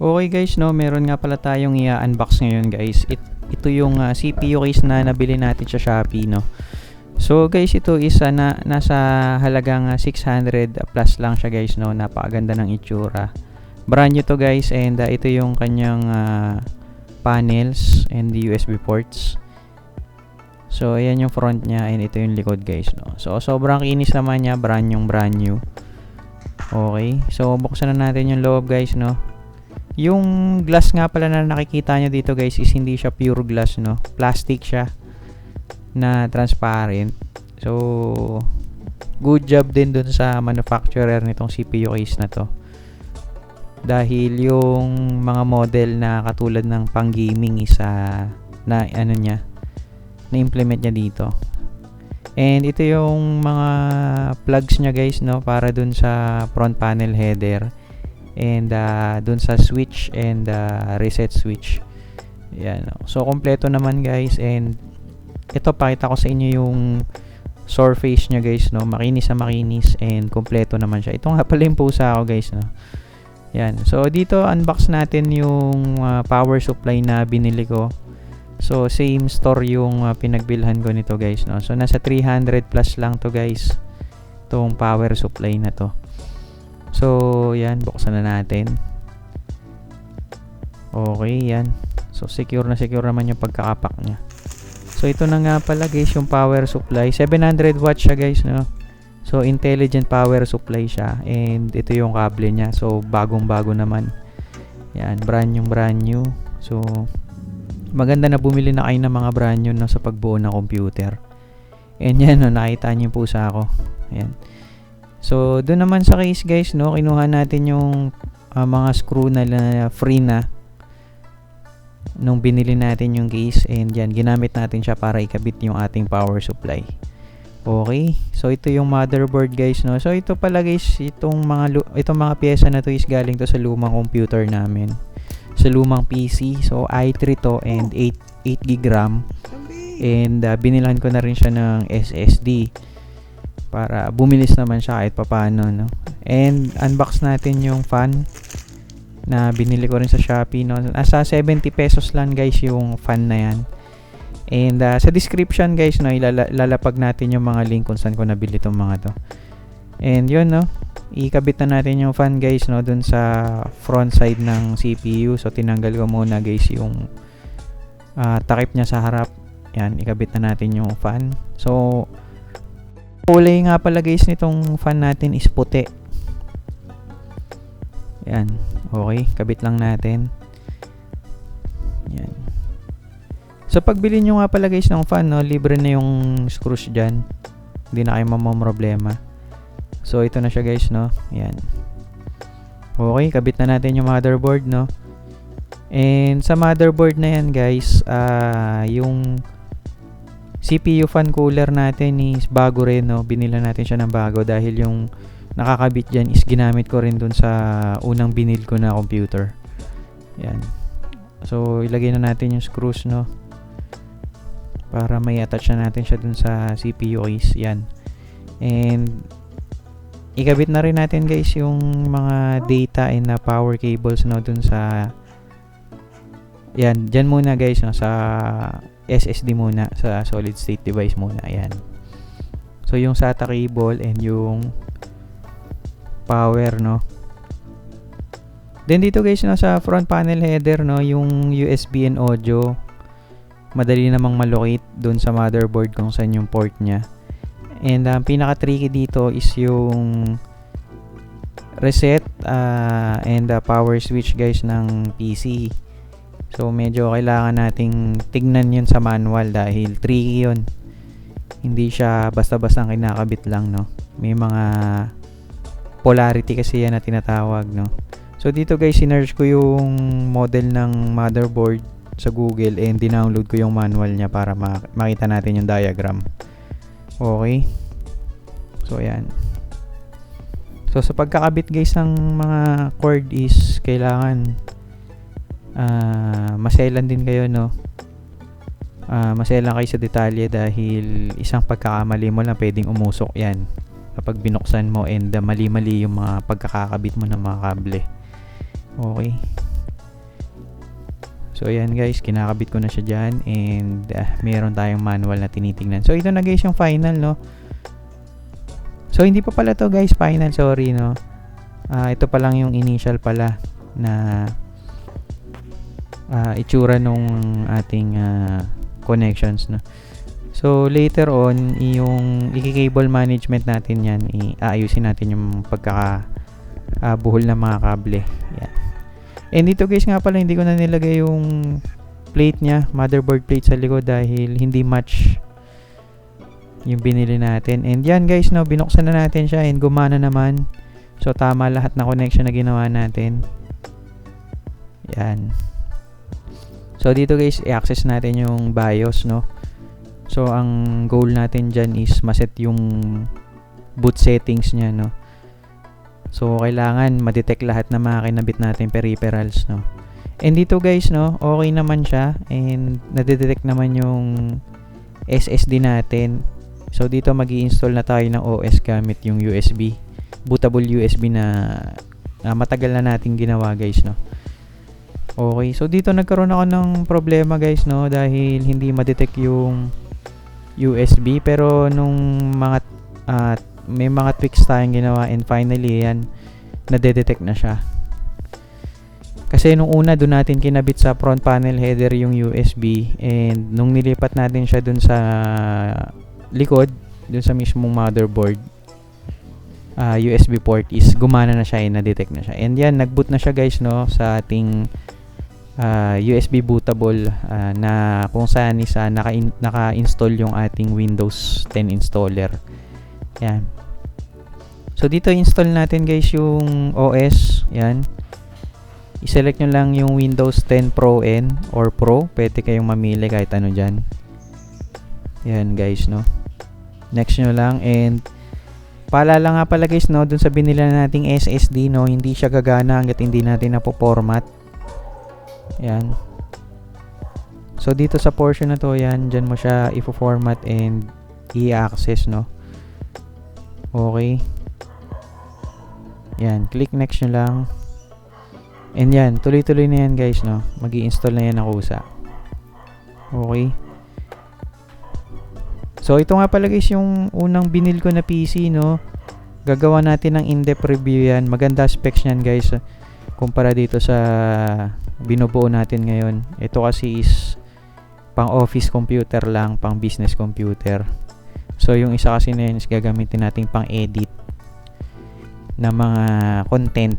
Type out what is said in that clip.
Okay guys, no, meron nga pala tayong i-unbox ngayon guys. Ito yung CPU case na nabili natin sa Shopee, no. So guys, ito is nasa halagang 600 plus lang siya guys, no. Napakaganda ng itsura. Brand new to guys, and ito yung kanyang panels and the USB ports. So ayan yung front niya, and ito yung likod guys, no. So sobrang kinis naman niya, brand new. Okay, so buksan na natin yung loob guys, no. Yung glass nga pala na nakikita nyo dito guys is hindi siya pure glass, no. Plastic siya na transparent. So good job din dun sa manufacturer nitong CPU case na to, dahil yung mga model na katulad ng pang gaming is na implement niya dito. And ito yung mga plugs niya guys, no, para dun sa front panel header, and dun sa switch and reset switch. Yan, no. So kompleto naman guys, and ito pakita ko sa inyo yung surface niya guys, no. Makinis na makinis, and kompleto naman siya. Ito nga pala yung pusa ko guys, no. Yan. So dito unbox natin yung power supply na binili ko. So same store yung pinagbilhan ko nito guys, no. So nasa 300 plus lang to guys, tong power supply na to. So yan, buksan na natin. Okay, yan. So secure naman yung pagkakapak niya. So ito na nga pala guys yung power supply. 700 watts siya guys, no. So intelligent power supply siya, and ito yung kable niya. So bagong-bago naman. Yan, brand new. So maganda na bumili na kayo ng mga brand new, no, sa pagbuo ng computer. And yan, no, nakita niyo po sa ako. Ayan. So doon naman sa case guys, no, kinuha natin yung mga screw na free na nung binili natin yung case, and yan, ginamit natin siya para ikabit yung ating power supply. Okay, so ito yung motherboard guys, no. So ito pala guys, itong mga pyesa na to is galing to sa lumang computer namin, sa lumang PC. So i3 to, and 8GB RAM, and binilhan ko na rin siya ng SSD para bumilis naman siya kahit papaano, no. And unbox natin yung fan na binili ko rin sa Shopee, no. Nasa 70 pesos lang guys yung fan na yan. And sa description guys, no, ilalapag natin yung mga link kung saan ko nabili itong mga to. And yun, no, ikabit na natin yung fan guys, no, dun sa front side ng CPU. So tinanggal ko muna guys yung takip niya sa harap. Yan, ikabit na natin yung fan. So kulay nga pala guys nitong fan natin is puti. Yan, okay, kabit lang natin. Yan. So pagbili nyo nga pala guys ng fan, no, libre na yung screws dyan, hindi na kayo mamamroblema. So ito na siya guys, no. Yan, okay, kabit na natin yung motherboard, no. And sa motherboard na yan guys, yung CPU fan cooler natin is bago rin, no. Binila natin siya ng bago dahil yung nakakabit dyan is ginamit ko rin dun sa unang binil ko na computer. Yan. So ilagay na natin yung screws, no, para may attach na natin siya dun sa CPU case. Yan. And ikabit na rin natin guys yung mga data and power cables, no, dun sa yan, dyan muna guys, no, sa SSD muna, sa solid state device muna. Ayan. So yung SATA cable and yung power, no. Then dito guys, no, sa front panel header, no, yung USB and audio, madali namang malocate dun sa motherboard kung saan yung port niya. And pinaka tricky dito is yung reset and power switch guys ng PC. So medyo kailangan nating tignan yun sa manual dahil tricky yun. Hindi siya basta-basta kinakabit lang, no. May mga polarity kasi yan na tinatawag, no. So dito guys, sinearch ko yung model ng motherboard sa Google, and dinownload ko yung manual niya para makita natin yung diagram. Okay, so ayan. So sa pagkakabit guys ng mga cord is kailangan maselan din kayo, no. Maselan kayo sa detalye dahil isang pagkakamali mo lang pwedeng umusok yan kapag binuksan mo, and mali-mali yung mga pagkakakabit mo ng mga kable. Okay, So ayan guys, kinakabit ko na siya dyan, and meron tayong manual na tinitingnan. So ito na guys yung final, no. So hindi pa pala to guys final, sorry, no. Ito pa lang yung initial pala na itsura nung ating connections, no. So later on, yung i-cable management natin yan, aayusin natin yung buhol ng mga kable. Yan. And dito guys nga pala, hindi ko na nilagay yung plate nya, motherboard plate sa likod, dahil hindi match yung binili natin. And yan guys, no, binuksan na natin siya and gumana naman. So tama lahat na connection na ginawa natin. Yan. So dito guys, i-access natin yung BIOS, no. So ang goal natin dyan is maset yung boot settings nya, no. So kailangan ma-detect lahat ng mga kinabit natin peripherals, no. And dito guys, no, okay naman siya, and nade-detect naman yung SSD natin. So dito magi-install na tayo ng OS gamit yung USB, bootable USB na matagal na nating ginawa guys, no. Okay, so dito nagkaroon ako ng problema guys, no, dahil hindi ma-detect yung USB, pero nung may mga tweaks tayong ginawa, and finally yan, nade-detect na siya. Kasi nung una doon natin kinabit sa front panel header yung USB, and nung nilipat natin siya dun sa likod, dun sa mismong motherboard, USB port is gumana na siya, na-detect na siya. And yan, nag-boot na siya guys, no, sa ating USB bootable, na kung saan is naka-install yung ating Windows 10 installer. Yan. So dito install natin guys yung OS. Yan. I-select nyo lang yung Windows 10 Pro N or Pro. Pwede kayong mamili kahit ano dyan. Yan guys, no. Next nyo lang, and paalala nga pala guys, no, dun sa binili nating SSD, no, hindi siya gagana hanggat hindi natin napo-format. Yan. So dito sa portion na to, yan, dyan mo siya i-format and i-access, no. Okay. Yan, click next nyo lang. And yan, tuloy-tuloy na yan guys, no. Magi-install na yan ng kusa. Okay. So ito nga pala guys yung unang binil ko na PC, no. Gagawa natin ng in-depth review yan. Maganda specs yan guys, kumpara dito sa binubuo natin ngayon. Ito kasi is pang office computer lang, pang business computer. So yung isa kasi na yun is gagamitin natin pang edit na mga content